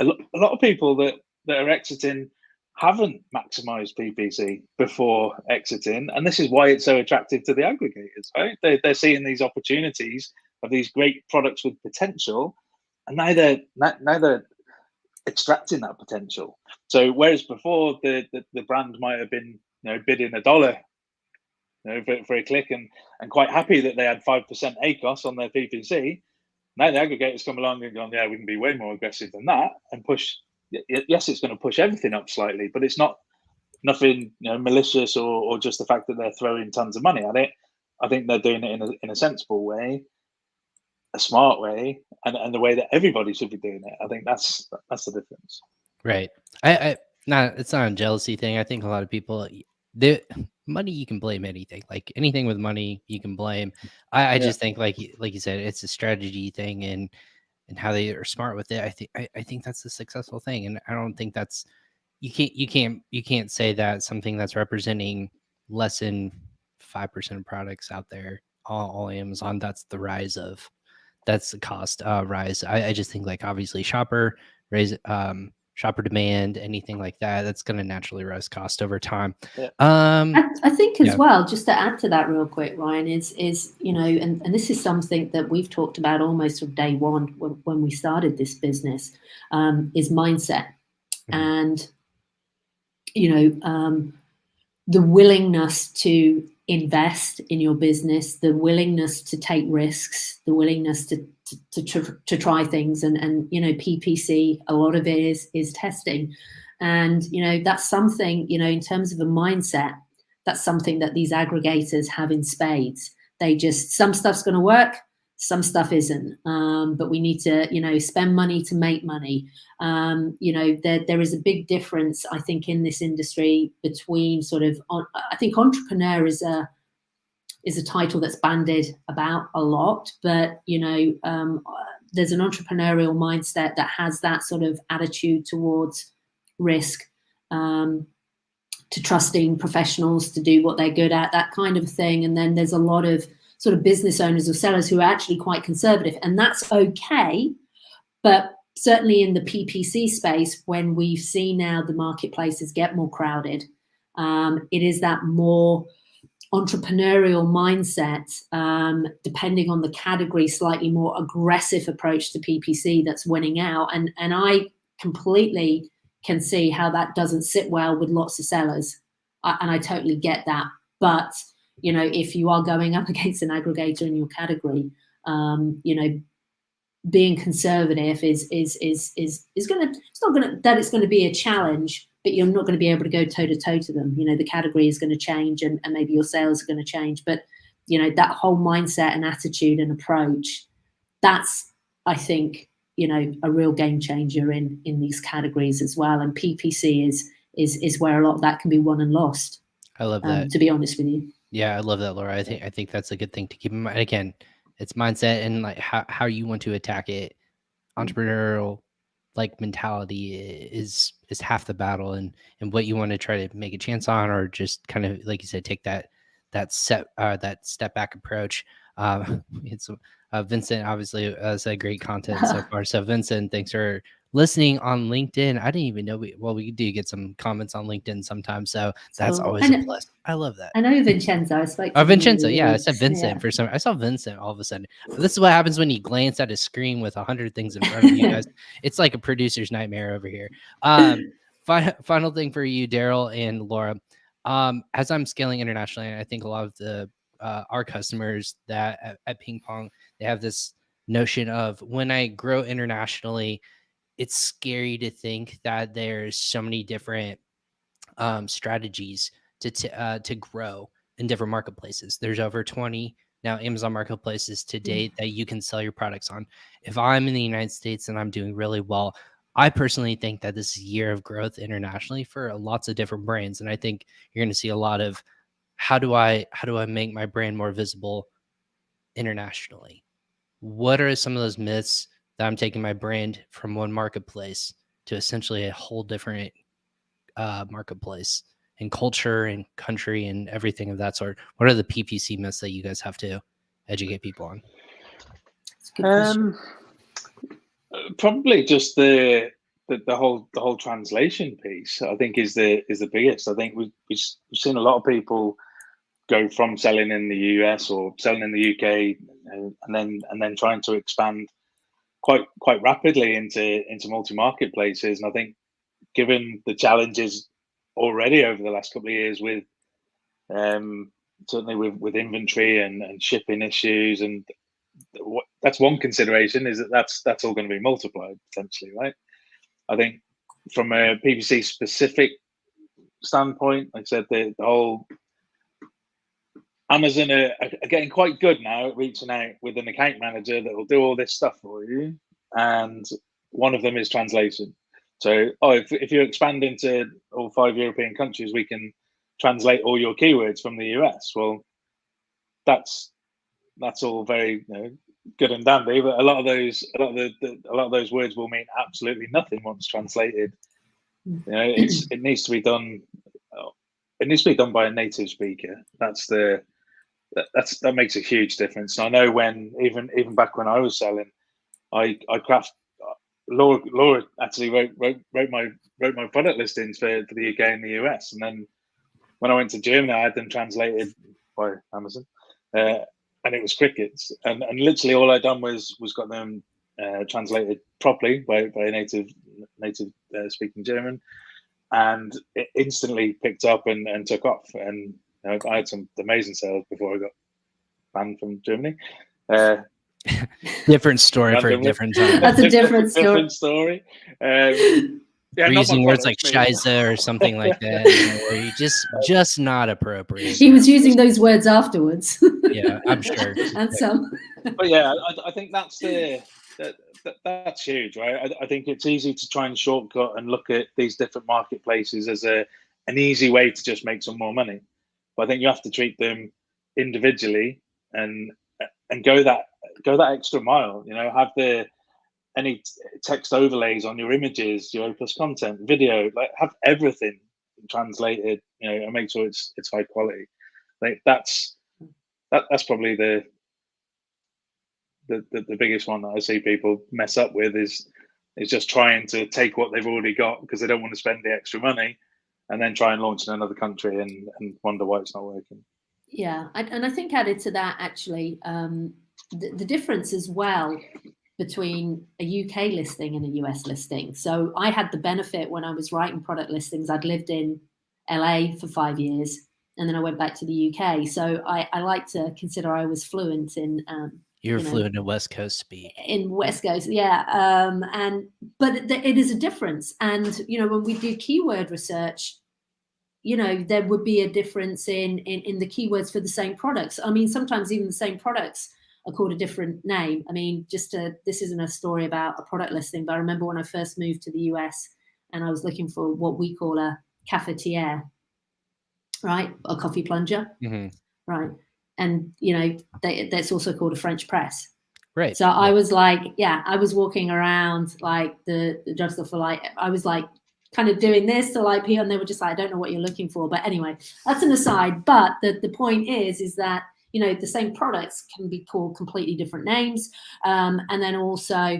A lot of people that are exiting haven't maximized PPC before exiting, and this is why it's so attractive to the aggregators, right? They're seeing these opportunities of these great products with potential, and now they're extracting that potential. So whereas before the brand might have been bidding $1 for a click and quite happy that they had 5% ACOS on their PPC, now the aggregators come along and go, yeah, we can be way more aggressive than that and push. Yes, it's going to push everything up slightly, but it's nothing malicious or just the fact that they're throwing tons of money at it. I think they're doing it in a sensible way, a smart way, and the way that everybody should be doing it. I think that's the difference. Right. It's not a jealousy thing. I think a lot of people, money, you can blame anything. Like anything with money, you can blame. I just think like you said, it's a strategy thing and how they are smart with it. I think that's a successful thing, and I don't think that's you can't say that something that's representing less than 5% of products out there, all Amazon, that's the cost rise. I just think like obviously shopper demand, anything like that, that's going to naturally rise cost over time. I think as well, just to add to that real quick, Ryan, is and this is something that we've talked about almost from day one when we started this business, is mindset. And the willingness to invest in your business, the willingness to take risks, the willingness to try things, and PPC, a lot of it is testing, and that's something in terms of a mindset, that's something that these aggregators have in spades. Some stuff's going to work, some stuff isn't, but we need to spend money to make money. There is a big difference, I think, in this industry between I think entrepreneur is a title that's bandied about a lot, but there's an entrepreneurial mindset that has that sort of attitude towards risk, to trusting professionals to do what they're good at, that kind of thing. And then there's a lot of sort of business owners or sellers who are actually quite conservative, and that's okay. But certainly in the PPC space, when we've seen now the marketplaces get more crowded, it is that more entrepreneurial mindset, depending on the category, slightly more aggressive approach to PPC that's winning out. And I completely can see how that doesn't sit well with lots of sellers. And I totally get that. But if you are going up against an aggregator in your category, being conservative is going to, it's going to be a challenge, but you're not going to be able to go toe to toe to them. The category is going to change, and maybe your sales are going to change. But that whole mindset and attitude and approach, that's, I think, a real game changer in these categories as well. And PPC is where a lot of that can be won and lost. I love that. To be honest with you. Yeah, I love that, Laura. I think that's a good thing to keep in mind. Again, it's mindset and like how you want to attack it. Entrepreneurial like mentality is half the battle, and what you want to try to make a chance on, or just kind of like you said, take that step back approach. It's Vincent obviously has a great content so far. So Vincent, thanks for listening on LinkedIn. I didn't even know we do get some comments on LinkedIn sometimes, so that's always a plus. I love that. I know Vincenzo. I spoke to Vincenzo. Yeah, I said Vincent for some. I saw Vincent all of a sudden. This is what happens when you glance at a screen with 100 things in front of you guys. It's like a producer's nightmare over here. Final thing for you, Daryl and Laura. As I'm scaling internationally, I think a lot of the our customers that at PingPong, they have this notion of, when I grow internationally, it's scary to think that there's so many different strategies to grow in different marketplaces. There's over 20 now Amazon marketplaces to date that you can sell your products on. If I'm in the United States and I'm doing really well, I personally think that this is a year of growth internationally for lots of different brands, and I think you're going to see a lot of how do I make my brand more visible internationally? What are some of those myths that I'm taking my brand from one marketplace to essentially a whole different marketplace and culture and country and everything of that sort? What are the PPC myths that you guys have to educate people on? Probably just the whole translation piece, I think, is the biggest. I think we've seen a lot of people go from selling in the US or selling in the UK and then trying to expand quite rapidly into multi marketplaces. And I think, given the challenges already over the last couple of years with certainly with inventory and shipping issues, and that's one consideration, is that's all going to be multiplied potentially, right? I think from a PPC specific standpoint, like I said, the whole Amazon are getting quite good now at reaching out with an account manager that will do all this stuff for you, and one of them is translation. So, if you expand into all 5 European countries, we can translate all your keywords from the US. Well, that's all very good and dandy, but a lot of those words will mean absolutely nothing once translated. It needs to be done. It needs to be done by a native speaker. That makes a huge difference. And I know when even back when I was selling, Laura actually wrote my product listings for the UK and the US, and then when I went to Germany, I had them translated by Amazon, and it was crickets. And literally all I'd done was got them translated properly by a native speaking German, and it instantly picked up and took off. And I had some amazing sales before I got banned from Germany. Different story for a different time. That's a different story. We're using words like shiza or something like that, where you just not appropriate. He was using those words afterwards. Yeah, I'm sure. And some. But yeah, I think that's huge, right? I think it's easy to try and shortcut and look at these different marketplaces as an easy way to just make some more money. But I think you have to treat them individually and go that extra mile. Have any text overlays on your images, your O+ content, video, like have everything translated, and make sure it's high quality. Like that's probably the biggest one that I see people mess up with is just trying to take what they've already got because they don't want to spend the extra money, and then try and launch in another country and wonder why it's not working. Yeah, and I think added to that, actually, the difference as well between a UK listing and a US listing. So I had the benefit when I was writing product listings. I'd lived in LA for 5 years, and then I went back to the UK. So I like to consider I was fluent in. You're fluent in West Coast speak. In West Coast, yeah. But it is a difference. And when we do keyword research, there would be a difference in the keywords for the same products. I mean, sometimes even the same products are called a different name. I mean, this isn't a story about a product listing, but I remember when I first moved to the US and I was looking for what we call a cafetiere, right? A coffee plunger, right? And, that's also called a French press. Right. So I was like, I was walking around like the drugstore for I was like kind of doing this to like people, and they were just like, I don't know what you're looking for. But anyway, that's an aside. But the point is that, the same products can be called completely different names. And then also,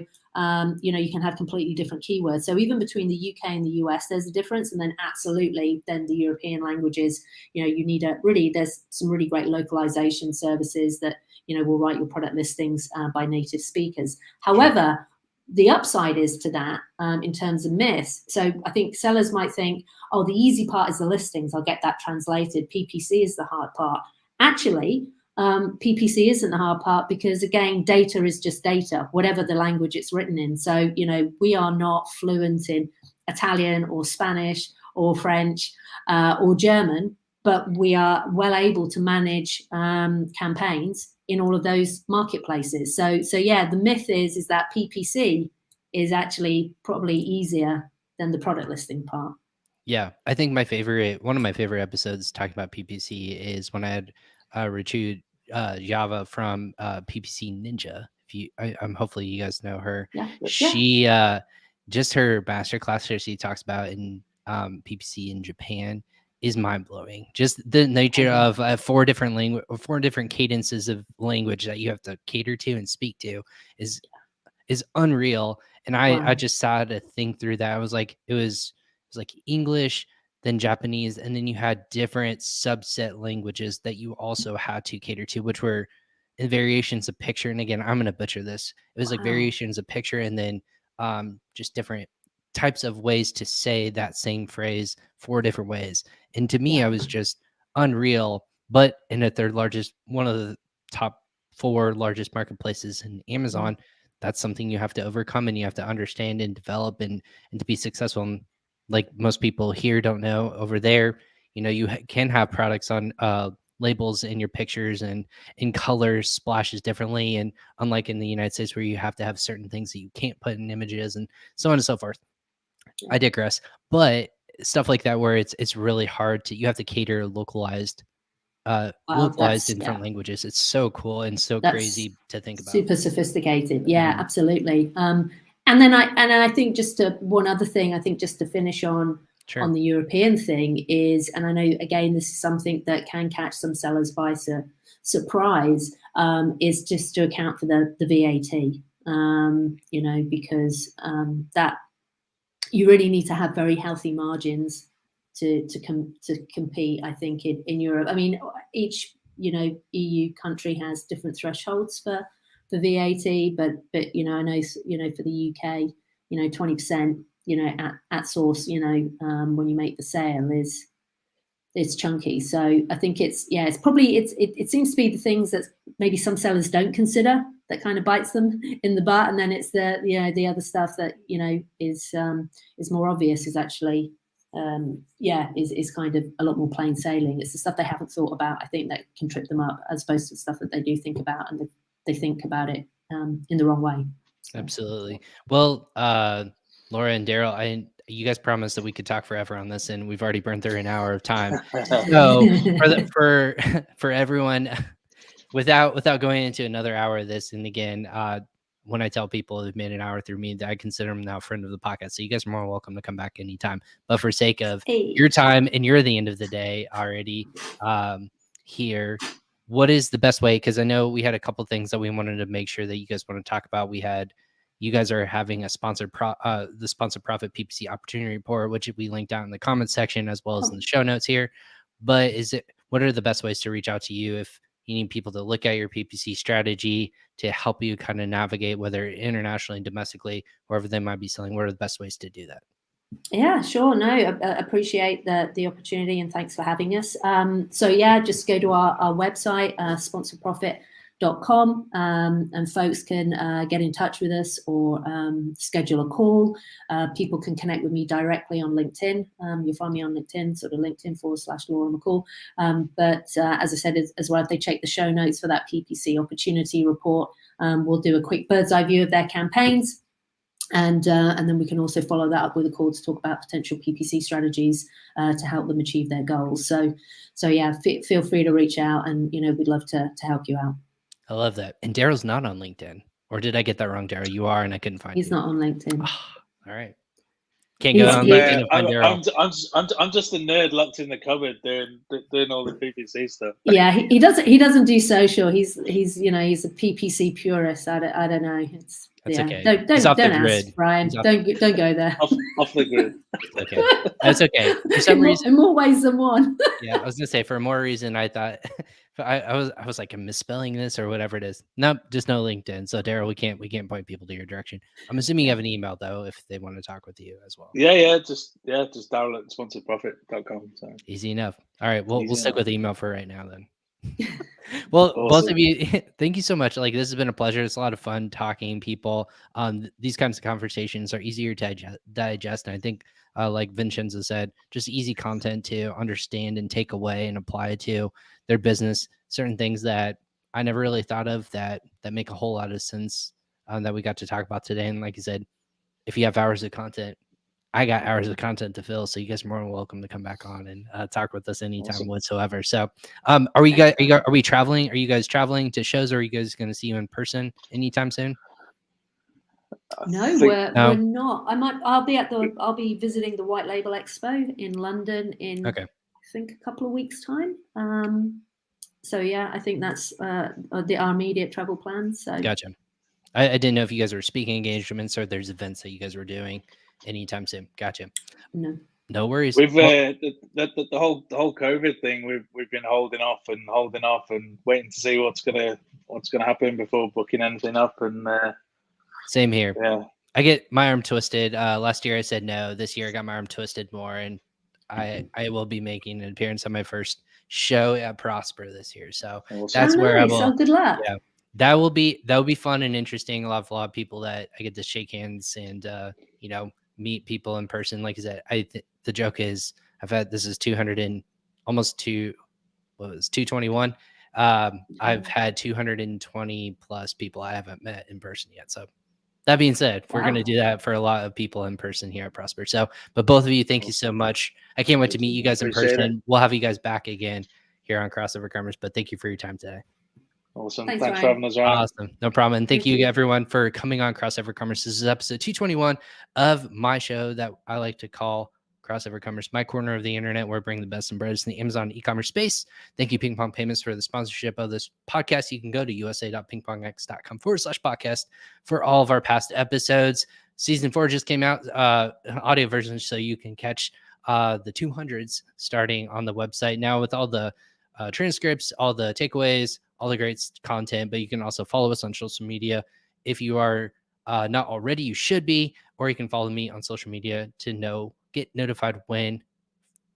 you can have completely different keywords. So even between the UK and the US, there's a difference. And then absolutely, then the European languages, you need there's some really great localization services that, will write your product listings by native speakers. However, the upside is to that in terms of myths. So I think sellers might think, oh, the easy part is the listings. I'll get that translated. PPC is the hard part. Actually, PPC isn't the hard part because, again, data is just data, whatever the language it's written in. So, we are not fluent in Italian or Spanish or French or German, but we are well able to manage campaigns in all of those marketplaces. So yeah, the myth is that PPC is actually probably easier than the product listing part. Yeah, I think one of my favorite episodes talking about PPC is when I had Ritu Java from PPC Ninja. Hopefully you guys know her. Yeah. She just her masterclass that she talks about in PPC in Japan is mind blowing. Just the nature of four different cadences of language that you have to cater to and speak to is unreal. And I just sat to think through that. I was like, it was like English, then Japanese, and then you had different subset languages that you also had to cater to, which were in variations of picture. And again, I'm gonna butcher this. It was like variations of picture, and then just different types of ways to say that same phrase 4 different ways. And to me, I was just unreal. But in one of the top 4 largest marketplaces in Amazon, that's something you have to overcome and you have to understand and develop and to be successful. And like most people here don't know, over there, you can have products on labels in your pictures and in colors splashes differently. And unlike in the United States where you have to have certain things that you can't put in images and so on and so forth. I digress. But stuff like that where it's really hard you have to cater localized in different languages. It's so cool and so crazy to think about. Super sophisticated. Yeah, absolutely. And then I think just one other thing, I think just to finish on the European thing is, and I know again this is something that can catch some sellers by surprise, is just to account for the VAT. Because that you really need to have very healthy margins to compete, I think, in Europe. I mean, each EU country has different thresholds for VAT, but I know for the UK, 20%, at source, when you make the sale it's chunky. So I think it's probably it seems to be the things that maybe some sellers don't consider that kind of bites them in the butt, and then it's the other stuff that is more obvious is actually is kind of a lot more plain sailing. It's the stuff they haven't thought about, I think, that can trip them up, as opposed to the stuff that they do think about, and they think about it in the wrong way. So, absolutely. Well, Laura and Daryl, you guys promised that we could talk forever on this, and we've already burned through an hour of time. So for everyone, without going into another hour of this, and again, when I tell people they've made an hour through me, I consider them now a friend of the podcast. So you guys are more welcome to come back anytime. But for sake of your time, and you're the end of the day already here, what is the best way? Because I know we had a couple things that we wanted to make sure that you guys want to talk about. You guys are having a the Sponsored Profit PPC Opportunity Report, which we linked out in the comments section as well as in the show notes here. But what are the best ways to reach out to you if you need people to look at your PPC strategy to help you kind of navigate, whether internationally and domestically, wherever they might be selling? What are the best ways to do that? Yeah, sure. No, I appreciate the opportunity, and thanks for having us. Just go to our website, sponsoredprofit.com, and folks can get in touch with us or schedule a call. People can connect with me directly on LinkedIn. You'll find me on LinkedIn, sort of LinkedIn/Laura McCall. As I said as well, if they check the show notes for that PPC opportunity report, we'll do a quick bird's eye view of their campaigns. And then we can also follow that up with a call to talk about potential PPC strategies to help them achieve their goals. So feel free to reach out, and we'd love to help you out. I love that. And Daryl's not on LinkedIn, or did I get that wrong, Daryl? You are, and I couldn't find you. He's not on LinkedIn. All right. Can't go on LinkedIn and find Daryl. I'm just a nerd locked in the cupboard doing all the PPC stuff. Yeah, he doesn't do social. He's a PPC purist. I don't know. That's okay. Don't ask, Brian. Don't go there. Off the grid. Okay, that's okay. For some reason, in more ways than one. Yeah, I was gonna say for more reason. I thought I was like, I'm misspelling this or whatever it is. Nope, just no LinkedIn. So Daryl, we can't point people to your direction. I'm assuming you have an email though, if they want to talk with you as well. Yeah, just Daryl at sponsoredprofit.com. So easy enough. All right, we'll stick with email for right now then. Well, awesome. Both of you, thank you so much. Like, this has been a pleasure. It's a lot of fun talking people. These kinds of conversations are easier to digest. And I think, like Vincenzo said, just easy content to understand and take away and apply to their business. Certain things that I never really thought of that make a whole lot of sense that we got to talk about today. And like you said, if you have hours of content, I got hours of content to fill, so you guys are more than welcome to come back on and talk with us anytime whatsoever. So, are we traveling? Are you guys traveling to shows, or are you guys going to see you in person anytime soon? No, we're not. I'll be visiting the White Label Expo in London in I think a couple of weeks' time. So yeah, I think that's our immediate travel plans. So gotcha. I didn't know if you guys were speaking engagements or there's events that you guys were doing anytime soon. Gotcha. No worries. We've the whole COVID thing. We've been holding off and waiting to see what's gonna happen before booking anything up. And same here. Yeah, I get my arm twisted. Last year I said no. This year I got my arm twisted more, and I will be making an appearance on my first show at Prosper this year. So that's where I will. So good luck. Yeah. That will be fun and interesting. A lot of people that I get to shake hands and meet people in person. Like I said, the joke is this is 200 and almost 221. I've had 220 plus people I haven't met in person yet. So that being said, we're going to do that for a lot of people in person here at Prosper. So, but both of you, thank you so much. I can't wait to meet you guys in person. We'll have you guys back again here on Crossover Commerce. But thank you for your time today. Awesome. Thanks for having us, Ryan. Awesome. No problem. And thank you everyone for coming on Crossover Commerce. This is episode 221 of my show that I like to call Crossover Commerce, my corner of the internet where I bring the best and brightest in the Amazon e-commerce space. Thank you, PingPong Payments, for the sponsorship of this podcast. You can go to usa.pingpongx.com/podcast for all of our past episodes. Season 4 just came out, audio version, so you can catch the 200s starting on the website now with all the transcripts, all the takeaways, all the great content. But you can also follow us on social media. If you are not already, you should be, or you can follow me on social media to get notified when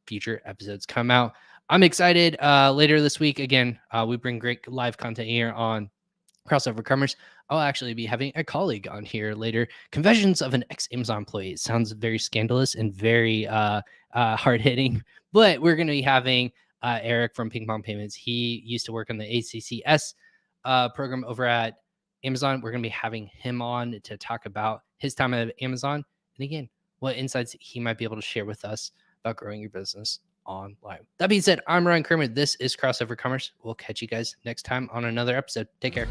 future episodes come out. I'm excited. Later this week, again, we bring great live content here on Crossover Commerce. I'll actually be having a colleague on here later. Confessions of an ex-Amazon employee. It sounds very scandalous and very hard-hitting, but we're going to be having Eric from PingPong Payments. He used to work on the ACCS program over at Amazon. We're going to be having him on to talk about his time at Amazon. And again, what insights he might be able to share with us about growing your business online. That being said, I'm Ryan Kermit. This is Crossover Commerce. We'll catch you guys next time on another episode. Take care.